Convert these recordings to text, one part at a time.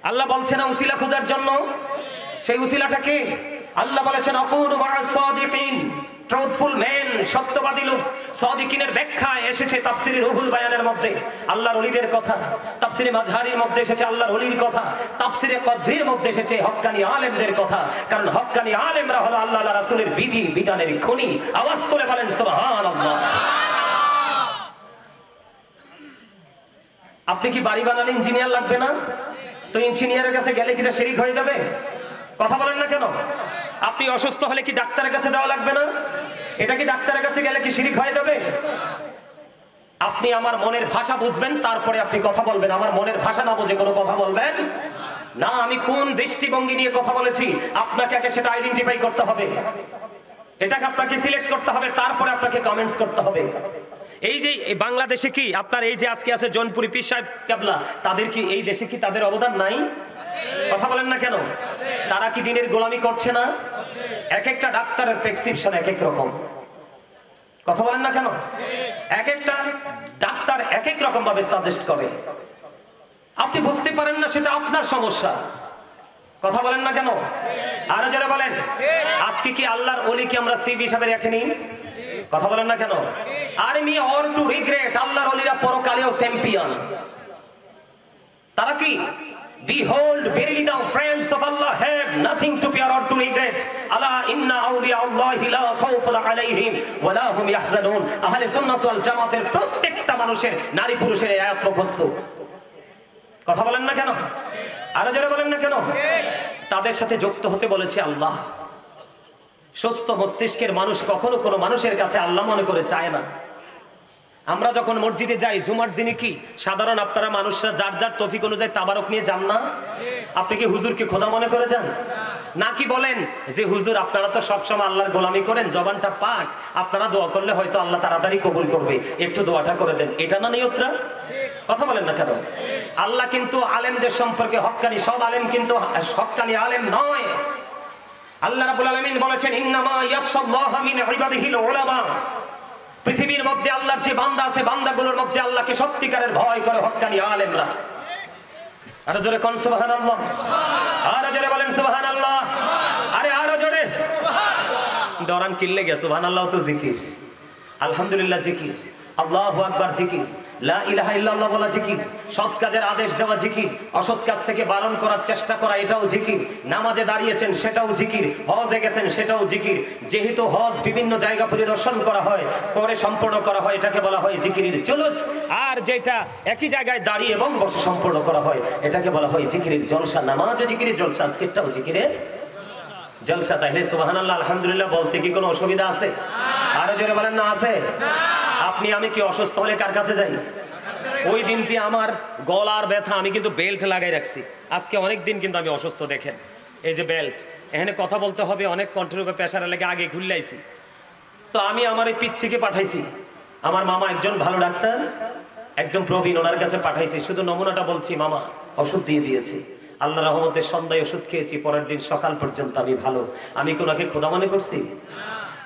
আল্লাহ বলছেন না উসিলা খোঁজার জন্য? সেই উসিলাটা কে? আল্লাহ বলেছেন আকুনু মা'আস সাদিকিন, ট্রুথফুল ম্যান, সত্যবাদী লোক। সাদিকিনের ব্যাখ্যায় এসেছে তাফসীরে রুহুল বায়ানের মধ্যে আল্লাহর ওলিদের কথা, তাফসীরে মাজহারির মধ্যে এসেছে আল্লাহর ওলির কথা, তাফসীরে কদরির মধ্যে এসেছে হক্কানি আলেমদের কথা। কারণ হক্কানি আলেমরা হলো আল্লাহ রাসূলের বিধি বিধানের খনি। আওয়াজ তুলে বলেন সুবহানাল্লাহ। আপনি কি বাড়ি বানালে ইঞ্জিনিয়ার লাগবে না? তো ইঞ্জিনিয়ারের কাছে গেলে কি শিরক হয়ে যাবে? কথা বলেন না কেন? আপনি অসুস্থ হলে কি ডাক্তারের কাছে যাওয়া লাগবে না? এটা কি ডাক্তারের কাছে গেলে কি শিরক হয়ে যাবে? আপনি আমার মনের ভাষা বুঝবেন, তারপরে আপনি কথা বলবেন। আমার মনের ভাষা না বুঝে কোনো কথা বলবেন না। আমি কোন দৃষ্টিভঙ্গি নিয়ে কথা বলেছি আপনাকে আগে সেটা আইডেন্টিফাই করতে হবে, এটাকে আপনাকে সিলেক্ট করতে হবে, তারপরে আপনাকে কমেন্টস করতে হবে। এই যে বাংলাদেশে কি আপনার এই যে আজকে আছে জনপুরি পীর সাহেব কেবলা, তাদের কি এই দেশে কি তাদের অবদান নাই? কথা বলেন না কেন? তারা কি দিনের গোলামি করছে না? এক একটা ডাক্তারের প্রেসক্রিপশন এক এক রকম। কথা বলেন না কেন? এক একটা ডাক্তার এক এক রকম ভাবে সাজেস্ট করে। আপনি বুঝতে পারেন না, সেটা আপনার সমস্যা। কথা বলেন না কেন? আরো যারা বলেন, আজকে কি আল্লাহর ওলিকে আমরা সিভি হিসাবে রাখিনি? কথা বলেন না কেন? আর মি অর টু রিগ্রেট, আল্লাহর ওলিরা পরকালেও চ্যাম্পিয়ন। তারা কি behold verily the friends of Allah have nothing to fear or to regret, ala inna awliya Allahi la khawfun alayhim wa la hum yahzanun। আহলে সুন্নাত ওয়াল জামাতের প্রত্যেকটা মানুষের, নারী পুরুষের এই আয়াত মুখস্থ। কথা বলেন না কেন? আরো যারা বলেন না কেন? তাদের সাথে যুক্ত হতে বলেছে আল্লাহ। সুস্থ মস্তিষ্কের মানুষ কখনো কোনো মানুষের কাছে আল্লাহ মনে করে চায় না। আমরা যখন মসজিদে যাই জুমার দিনে কি সাধারণ আপনারা মানুষরা যার যার তৌফিক অনুযায়ী তাবারক নিয়ে যান না? আপনি কি হুজুরকে খোদা মনে করে যান? নাকি বলেন যে হুজুর আপনারা তো সবসময় আল্লাহর গোলামি করেন, জবানটা পাক, আপনারা দোয়া করলে হয়তো আল্লাহ তাড়াতাড়ি কবুল করবে, একটু দোয়াটা করে দেন, এটা না নিয়তরা? কথা বলেন না কেন? আল্লাহ কিন্তু আলেমদের সম্পর্কে হক্কানি, সব আলেম কিন্তু হক্কানি আলেম নয়। আল্লাহ রাব্বুল আলামিন বলেছেন ইন্নামা ইয়াখশাল্লাহা মিন ইবাদিহিল উলামা। পৃথিবীর মধ্যে আল্লাহর যে বান্দা আছে, বান্দাগুলোর মধ্যে আল্লাহকে সত্যিকারের ভয় করে হক্কানি আলেমরা। আরো জোরে কোন সুবহানাল্লাহ, আরো জোরে বলেন সুবহানাল্লাহ, আরে আরো জোরে সুবহানাল্লাহ। দরান কিল্লে গেছে সুবহানাল্লাহ তো জিকির, আলহামদুলিল্লাহ জিকির, আল্লাহু আকবার জিকির, লা ইলাহা ইল্লাল্লাহ বলা জিকির, সৎ কাজের আদেশ দেওয়া জিকির, অসৎ কাজ থেকে বারণ করার চেষ্টা করা এটাও জিকির, নামাজে দাঁড়িয়েছেন সেটাও জিকির, হজে গেছেন সেটাও জিকির। যেহেতু হজ বিভিন্ন জায়গা পরিদর্শন করা হয়, করে সম্পূর্ণ করা হয়, এটাকে বলা হয় জিকিরের জুলুস। আর যেটা একই জায়গায় দাঁড়িয়ে এবং বসে সম্পূর্ণ করা হয়, এটাকে বলা হয় জিকিরের জলসা। নামাজও জিকিরের জলসা, আজকেরটাও জিকিরের জলসা। তাইলে সুবহানাল্লাহ আলহামদুলিল্লাহ বলতে কি কোনো অসুবিধা আছে? আরো জোরে বলেন না আছে? আপনি আমি কি অসুস্থ হলে কার কাছে যাই? ওই দিনটি আমার গলার ব্যথা, আমি কিন্তু বেল্ট লাগাই রাখছি। আজকে অনেক দিন কিন্তু আমি অসুস্থ, দেখেন এই যে বেল্ট, এখানে কথা বলতে হবে, অনেক কন্ট্রোল প্রেশার লেগে আগে ঘুরলাইছি। তো আমি আমার এই পিচ্ছিকে পাঠাইছি, আমার মামা একজন ভালো ডাক্তার, একদম প্রবীণ, ওনার কাছে পাঠাইছি। শুধু নমুনাটা বলছি, মামা ওষুধ দিয়ে দিয়েছি, আল্লাহ রহমতে সন্ধ্যায় ওষুধ খেয়েছি, পরের দিন সকাল পর্যন্ত আমি ভালো। আমি কোনাকে খোদা মনে করছি?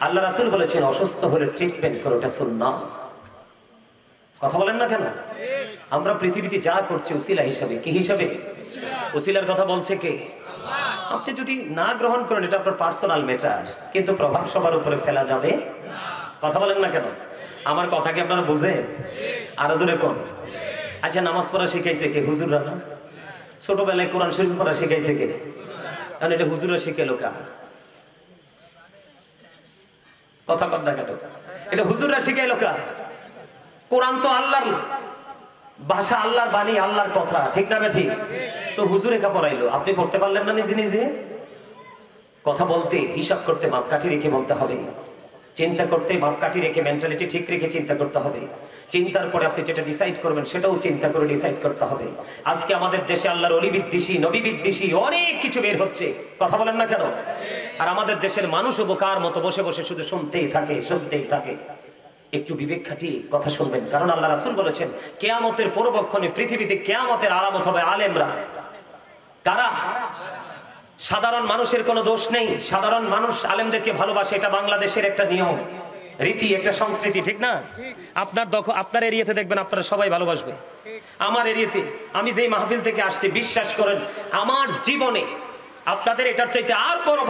আল্লাহ রাসূল বলেছেন অসুস্থ হলে ট্রিটমেন্ট করো, এটা সুন্নাহ। কথা বলেন না কেন? আমরা পৃথিবীতে যা করছি উসিলা হিসাবে, কি হিসাবে? উসিলার কথা বলছে কে? আপনি যদি না গ্রহণ করেন এটা আপনার পার্সোনাল ম্যাটার, কিন্তু প্রভাব সবার উপরে ফেলা যাবে না। কথা বলেন না কেন? আমার কথা কি আপনারা বুঝেন? আরো জোরে কোন? আচ্ছা, নামাজ পড়া শিখাইছে কে? হুজুররা না? ছোটবেলায় কোরআন শরীফ পড়া শিখাইছে কে? কারণ এটা হুজুররা শিখে লোকা। কথা কর না কেন? এটা হুজুররা শিখাই লোকা। কোরআন তো আল্লাহর ভাষা, আল্লাহর বাণী, আল্লাহর কথা, ঠিক না ঠিক? তো হুজুর একা পড়াইলো, আপনি পড়তে পারলেন না নিজে নিজে? কথা বলতে, হিসাব করতে মাপকাঠি রেখে বলতে হবে, চিন্তা করতে মাপকাঠি রেখে, মেন্টালিটি ঠিক রেখে চিন্তা করতে হবে। চিন্তার পরে আপনি যেটা ডিসাইড করবেন সেটাও চিন্তা করে ডিসাইড করতে হবে। আজকে আমাদের দেশে আল্লাহর অলি বিদ্বেষী, নবী বিদ্বেষী অনেক কিছু বের হচ্ছে, কথা বলেন না কেন? আর আমাদের দেশের মানুষও বোকার মতো বসে বসে শুধু শুনতেই থাকে, শুনতেই থাকে। একটু বিবেক খাটিয়ে কথা শুনবেন, কারণ আল্লাহ রাসূল বলেছেন কিয়ামতের পূর্বক্ষণে পৃথিবীতে কিয়ামতের আলামত হবে আলেমরা। কারা? সাধারণ মানুষের কোনো দোষ নেই, সাধারণ মানুষ আলেমদেরকে ভালোবাসে, এটা বাংলাদেশের একটা নিয়ম। রীতি, একটা সংস্কৃতি, ঠিক না? আপনার এরিয়াতে দেখবেন আপনারা সবাই ভালোবাসবে। আমার এরিয়াতে আমি যেই মাহফিল থেকে আসছি, বিশ্বাস করেন আমার জীবনে আপনাদের এটার চাইতে আর বড়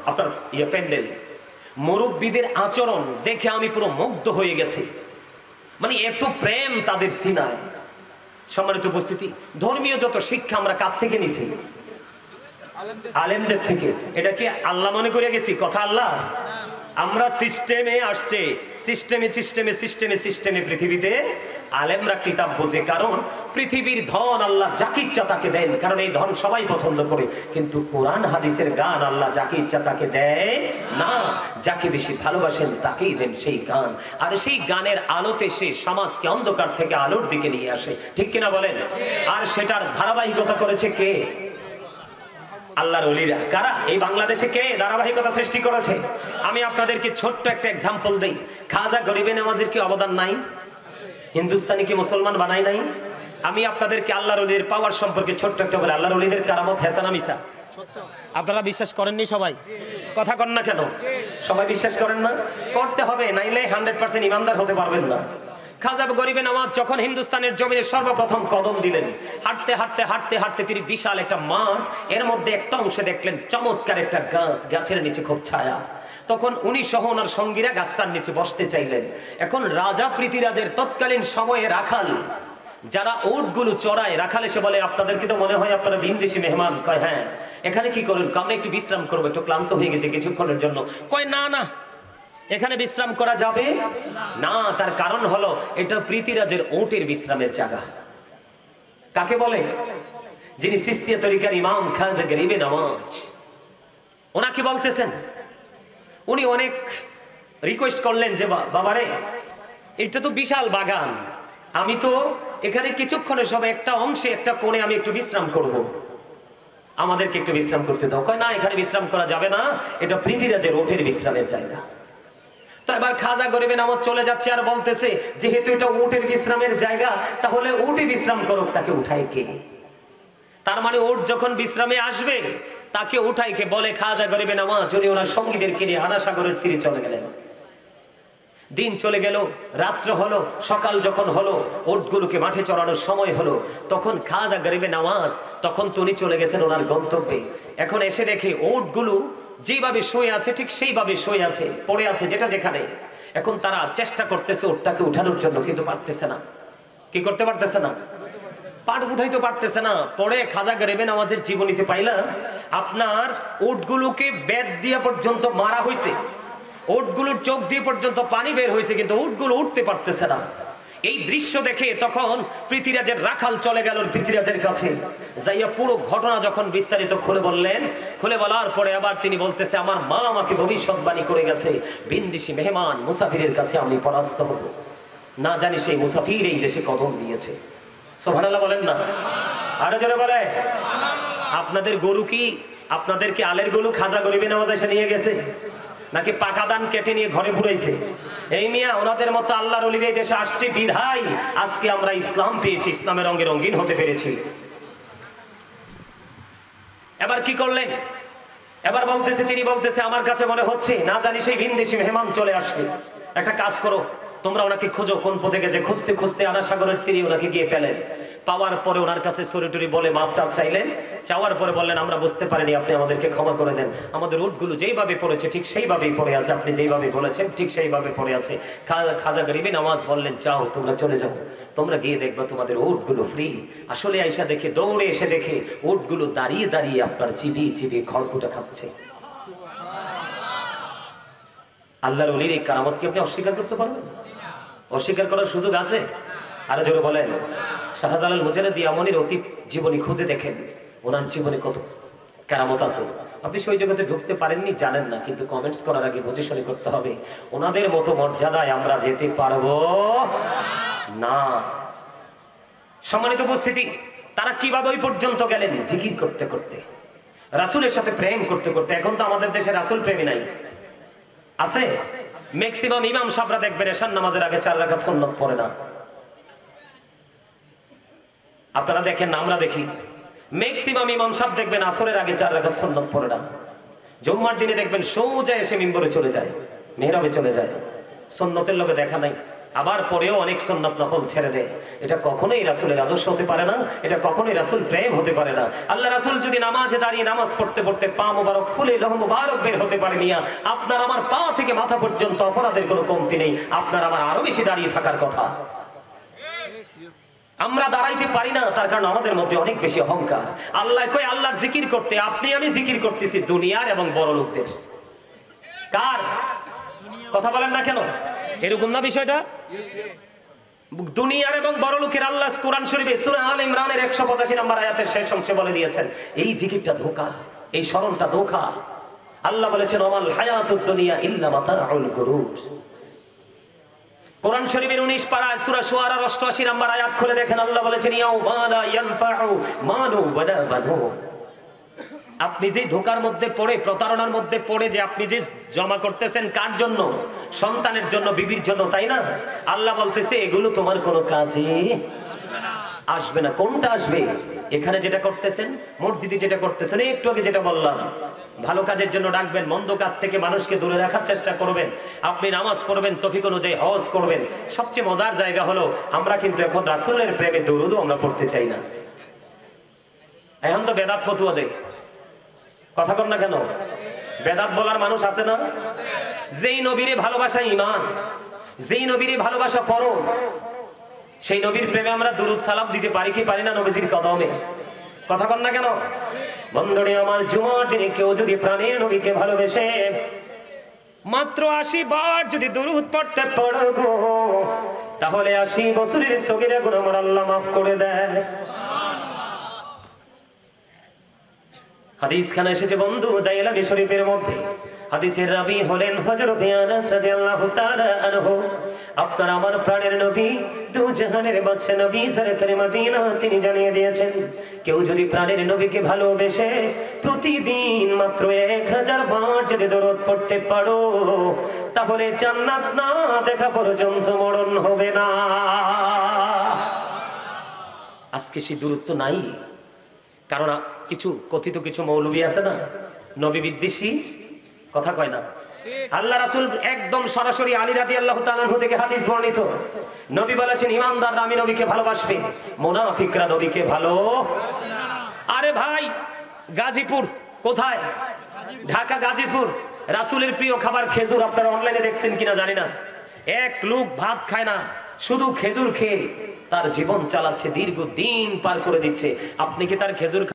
আপনার প্যান্ডেল, মুরব্বীদের আচরণ দেখে আমি পুরো মুগ্ধ হয়ে গেছি। মানে এত প্রেম তাদের সিনায়। সম্মানিত উপস্থিতি, ধর্মীয় যত শিক্ষা আমরা কার থেকে নিছি? আলেমদের থেকে। এটা কি আল্লাহ মনে করে গেছি? কথা আল্লাহ। আমরা সিস্টেমে আসছে, সিস্টেমে পৃথিবীতে আলেমরা কিতাব বোঝে। কারণ পৃথিবীর ধন আল্লাহ যাকে ইচ্ছা তাকে দেন, কারণ এই ধন সবাই পছন্দ করে। কিন্তু কোরআন হাদিসের গান আল্লাহ যাকে ইচ্ছা তাকে দেয় না, যাকে বেশি ভালোবাসেন তাকেই দেন সেই গান। আর সেই গানের আলোতে সে সমাজকে অন্ধকার থেকে আলোর দিকে নিয়ে আসে, ঠিক কিনা বলেন? আর সেটার ধারাবাহিকতা করেছে কে? আল্লাহর ওলিরা। কারা? এই বাংলাদেশে কে ধারাবাহিকতা সৃষ্টি করেছে? আমি আপনাদেরকে ছোট্ট একটা এক্সাম্পল দেই। খাজা গরিবে নামাজের কি অবদান নাই? হিন্দুস্তানি কি মুসলমান বানাই নাই? আমি আপনাদেরকে আল্লাহর ওলিদের পাওয়ার সম্পর্কে ছোট্ট একটা বলে, আল্লাহর ওলিদের কারামত হাসানা মিসা আপনারা বিশ্বাস করেননি? সবাই কথা কন না কেন? সবাই বিশ্বাস করেন না? করতে হবে, নাইলে 100% ইমানদার হতে পারবেন না। খাজা গরিবে নামাজ যখন হিন্দুস্তানের জমিনে সর্বপ্রথম কদম দিলেন, হাঁটতে হাঁটতে হাঁটতে হাঁটতে তিনি বিশাল একটা মাঠ, এর মধ্যে একটা অংশে দেখলেন চমৎকার একটা গাছ, গাছের নিচে খুব ছায়া। তখন উনি সহ ওনার সঙ্গীরা গাছটার নিচে বসতে চাইলেন। এখন রাজা পৃথিরাজের তৎকালীন সময়ে রাখাল যারা উটগুলো চড়ায়, রাখাল এসে বলে, আপনাদেরকে তো মনে হয় আপনারা ভিনদেশী মেহমান। কয় হ্যাঁ। এখানে কি করেন? আমরা একটু বিশ্রাম করবো, একটু ক্লান্ত হয়ে গেছে কিছুক্ষণের জন্য। কয় না না, এখানে বিশ্রাম করা যাবে না। তার কারণ হলো এটা পৃথিরাজের ওটের বিশ্রামের জায়গা। কাকে বলে? যিনি সিস্তিয়া তরিকার ইমাম খাজা গরিবে নওয়াজ, ওনাকে বলতেছেন। উনি অনেক রিকোয়েস্ট করলেন যে বাবারে, এটা তো বিশাল বাগান, আমি তো এখানে কিছুক্ষণের সময় একটা অংশে একটা কোণে আমি একটু বিশ্রাম করব, আমাদেরকে একটু বিশ্রাম করতে দাও। কয় না, এখানে বিশ্রাম করা যাবে না, এটা পৃথিরাজের ওটের বিশ্রামের জায়গা। তো এবার খাজা গরিবে নামাজ চলে যাচ্ছে আর বলতেছে, যেহেতু এটা উটের বিশ্রামের জায়গা, তাহলে উটে বিশ্রাম করুক, তাকে উঠায় কে? তার মানে উট যখন বিশ্রামে আসবে তাকে উঠাই কে? বলে খাজা গরিবে নামাজ। উনি ওনার সঙ্গীদেরকে নিয়ে হানা সাগরের তীরে চলে গেলেন। দিন চলে গেল, রাত্র হলো, সকাল যখন হলো, উটগুলোকে মাঠে চড়ানোর সময় হলো, তখন খাজা গরিবে নামাজ তখন তো উনি চলে গেছেন ওনার গন্তব্যে। এখন এসে দেখে উটগুলো যেভাবে শুয়ে আছে ঠিক সেইভাবে শুয়ে আছে, পড়ে আছে যেটা যেখানে। এখন তারা চেষ্টা করতেছে উটটাকে উঠানোর জন্য, কিন্তু পারতেছে না। কি করতে পারতেছে না? পাট উঠাইতে পারতেছে না। পরে খাজা গরিবে নামাজের জীবনীতে পাইলাম, আপনার উটগুলোকে বেত দিয়ে পর্যন্ত মারা হয়েছে, উটগুলোর চোখ দিয়ে পর্যন্ত পানি বের হয়েছে, কিন্তু উটগুলো উঠতে পারতেছে না। এই দৃশ্য দেখে তখন পৃথিরাজের রাখাল চলে গেল পৃথিরাজের কাছে, যাইয়া পুরো ঘটনা যখন বিস্তারিত খুলে বললেন, খুলে বলার পরে আবার তিনি বলতেছে, আমার মা আমাকে ভবিষ্যৎবাণী করে গেছে, ভিনদেশী মেহমান মুসাফিরের কাছে আমি পরাস্ত হব, না জানি সেই মুসাফির এই দেশে কদম দিয়েছে। সুবহানাল্লাহ বলেন না? আরো জোরে বলে। আপনাদের গরু কি, আপনাদেরকে আলের গরু খাজা গরিবে নামাজ এসে নিয়ে গেছে, নাকি পাকা দান কেটে নিয়ে ঘরে পুরাইছে? এই মিয়া, ওনাদের মতো আল্লাহর ওলির এই দেশে আসছে বিধায় আজকে আমরা ইসলাম পেয়েছি, ইসলামের রঙে রঙিন হতে পেরেছি। এবার কি করলেন? এবার বলতেছে, তিনি বলতেছে, আমার কাছে মনে হচ্ছে না জানি সেই ভিনদেশী মেহমান চলে আসছে, একটা কাজ করো, তোমরা ওনাকে খোঁজো। কোন পথে গেছে? খুঁজতে খুঁজতে আনা সাগরের তীরে ওনাকে গিয়ে পেলেন। পাওয়ার পরে ওনার কাছে সরিটরি বলে মাপটাপ চাইলেন। চাওয়ার পরে বললেন, আমরা বুঝতে পারিনি, আপনি আমাদেরকে ক্ষমা করে দেন। আমাদের উটগুলো যেইভাবে পড়েছে ঠিক সেইভাবেই পড়ে আছে, আপনি যেইভাবে বলেছেন ঠিক সেইভাবে পড়ে আছে। খাজা গরিবে নামাজ বললেন, যাও তোমরা চলে যাও, তোমরা গিয়ে দেখবে তোমাদের উটগুলো ফ্রি। আসলে আইসা দেখে, দৌড়ে এসে দেখে উটগুলো দাঁড়িয়ে দাঁড়িয়ে আপনার চিবিয়ে চিবিয়ে খড়কুটা খাচ্ছে। আল্লাহর ওলির এই কারামতকে আপনি অস্বীকার করতে পারবেন? অস্বীকার করার সুযোগ আছে? আরো জোরে বলেন। শাহজালাল মুজাহিদ ইয়ামানির অতীত জীবনী খুঁজে দেখেন, ওনার জীবনে কত কারামত আছে। আপনি সেই জগতে ঢুকতে পারেননি, জানেন না, কিন্তু কমেন্টস করার আগে বুঝে শুনে করতে হবে। ওনাদের মতো মর্যাদায় আমরা যেতে পারবো না। সম্মানিত উপস্থিতি, তারা কিভাবে ওই পর্যন্ত গেলেন? জিকির করতে করতে, রাসূলের সাথে প্রেম করতে করতে। এখন তো আমাদের দেশে রাসূল প্রেমী নাই, আছে? ম্যাক্সিমাম ইমাম সাহেবরা দেখবেন এশার নামাজের আগে 4 রাকাত সুন্নাত পড়ে না। আপনারা দেখেন না, আমরা দেখি। ম্যাক্সিমাম ইমাম সাহেব দেখবেন আসরের আগে 4 রাকাত সুন্নাত পড়ে না। জুম্মার দিনে দেখবেন সোজা এসে মিম্বরে চলে যায়, মেহরাবে চলে যায়। সুন্নতের লগে দেখা নাই, আবার পরেও অনেক সুন্নাত নফল ছেড়ে দেয়। এটা কখনোই রাসূলের আদর্শ হতে পারে না, এটা কখনোই রাসূল প্রেম হতে পারে না। আল্লাহ রাসূল যদি নামাজে দাঁড়িয়ে নামাজ পড়তে পড়তে পা মোবারক ফুলে লহ মোবারক বের হতে পারে, মিয়া আপনার আমার পা থেকে মাথা পর্যন্ত অপরাধের কোনো কমতি নেই, আপনার আমার আরো বেশি দাঁড়িয়ে থাকার কথা। আমরা দাঁড়াইতে পারি না, তার কারণ আমাদের মধ্যে অনেক বেশি অহংকার। আল্লাহ কয় আল্লাহর জিকির করতে, আপনি আমি জিকির করতেছি দুনিয়ার এবং বড় লোকদের। কার কথা বলেন না কেন? এরকম না বিষয়টা? দুনিয়ার এবং বড় লোকের। আল্লাহ কোরআন শরীফে সূরা আল ইমরানের 185 নম্বর আয়াতের শেষ অংশে বলে দিয়েছেন এই জিকিরটা ধোঁকা, এই স্মরণটা ধোঁকা। আল্লাহ বলেছেন ওয়াল হায়াতুদ দুনিয়া ইল্লা মাতাউল গুরুর। কোরআন শরীফের 19 পারায় সূরা শুআরার 88 নম্বর আয়াত খুলে দেখেন, আল্লাহ বলেছেন ইয়াউমা লা ইয়ানফাউ মালু ওয়ালা বানুন। আপনি যে ধোঁকার মধ্যে পড়ে, প্রতারণার মধ্যে পড়ে যে আপনি যে জমা করতেছেন, কার জন্য? সন্তানের জন্য, বিবির জন্য, তাই না? আল্লাহ বলতেছে এগুলো তোমার কোনো কাজে আসবে না। কোনটা আসবে? এখানে যেটা করতেছেন, মসজিদে যেটা করতেছেন, একটু আগে যেটা বললাম, ভালো কাজের জন্য ডাকবেন, মন্দ কাজ থেকে মানুষকে দূরে রাখার চেষ্টা করবেন, আপনি নামাজ পড়বেন, তৌফিক অনুযায়ী হজ করবেন। সবচেয়ে মজার জায়গা হলো আমরা কিন্তু এখন রাসূলের প্রেমে দরুদও আমরা পড়তে চাই না। এখন তো বেদাত ফতুয়া দেয়, কথা কর না কেন? বেদাত বলার মানুষ আছে না? যেই নবীরে ভালোবাসা ঈমান, যেই নবীরে ভালোবাসা ফরজ, সেই নবীর প্রেমে আমরা দুরূদ সালাম দিতে পারি কি পারি না? নবীজির কদমে, কথা কর না কেন? বন্ধুরে আমার, জুমার দিনে কেউ যদি প্রাণের নবীকে ভালোবেসে মাত্র 80 বার যদি দুরূদ পড়তে পারো গো, তাহলে 80 বছরের সগীরা গুনাহ আমার আল্লাহ মাফ করে দেয়। হাদিস খানা এসেছে বন্ধু দাইলামি শরীফের মধ্যে। হাদিসের রাবী হলেন হযরত আনাস রাদিয়াল্লাহু তাআলা আনহু। আপনার আমার প্রাণের নবী, দু জাহানের বাদশা নবী সরকারে মদিনা, তিনি জানিয়ে দিয়েছেন কেউ যদি প্রাণের নবীকে ভালোবেসে প্রতিদিন মাত্র 1000 বার যদি দরুদ পড়তে পারো, তাহলে জান্নাত না দেখা পর্যন্ত মরণ হবে না। আজকে সেই দূরত্ব নাই, কারণ কিছু কথিত কিছু মৌলবী আছে না, নবী বিদ্বেষী, কথা কয় না। আল্লাহ রাসূল একদম সরাসরি আলী রাদিয়াল্লাহু তাআলা আনহু থেকে হাদিস বর্ণিত, নবী বলেছেন ঈমানদাররা আমি নবীকে ভালোবাসবে, মুনাফিকরা নবীকে ভালো। আরে ভাই, গাজীপুর কোথায়? ঢাকা গাজীপুর। রাসূলের প্রিয় খাবার খেজুর। আপনারা অনলাইনে দেখছেন কিনা জানি না, এক লোক ভাত খায় না, শুধু খেজুর খেয়ে তার জীবন চালাচ্ছে, দীর্ঘদিন পার করে দিচ্ছে। আপনি কি তার খেজুর